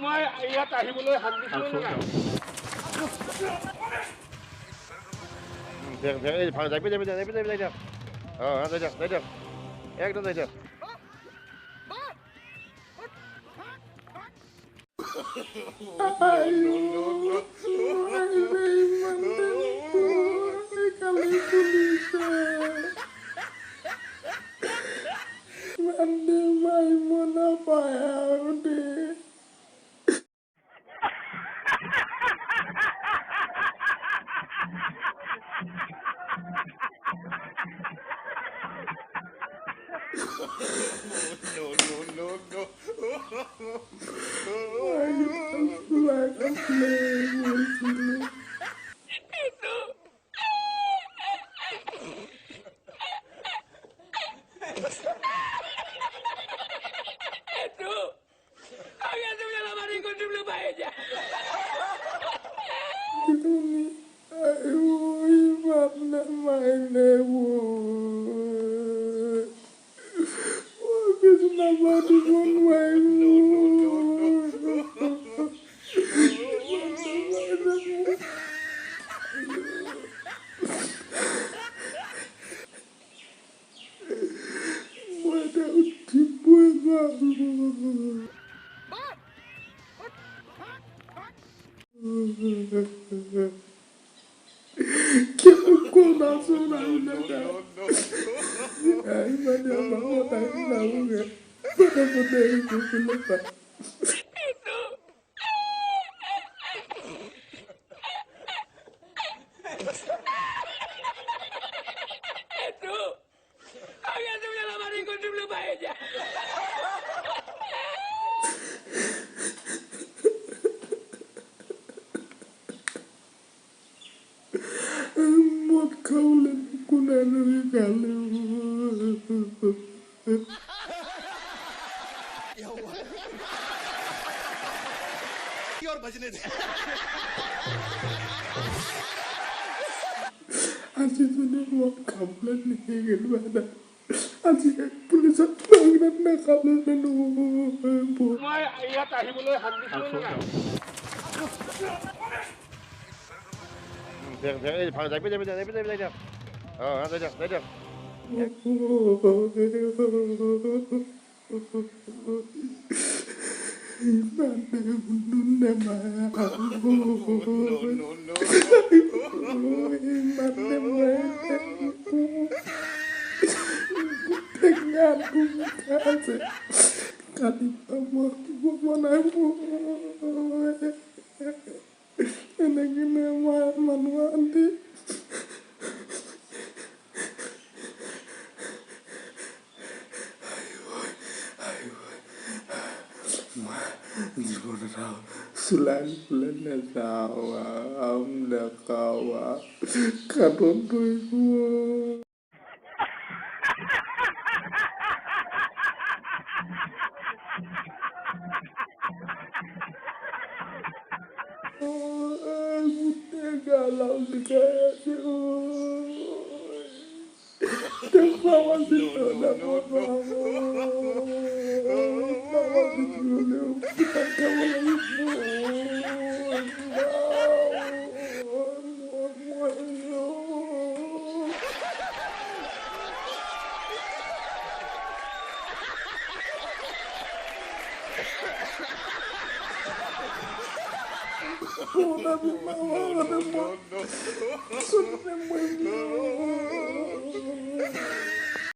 মই ইয়াত আহিবলৈ হাত দিছিলোঁ নে নাই? যাই দিয়ক একদম যাই দিয়ক और बजने दे आज तूने वो कमला नहीं गिरवाना आज एक पुलिस वाला ना कमला ने नो মই ইয়াত আহিবলৈ হাত দিছিলোঁ নে নাই? যাই দিয়ক Sulan na sawa am na kawa katon tuiku galau sekali terbawa sudah no.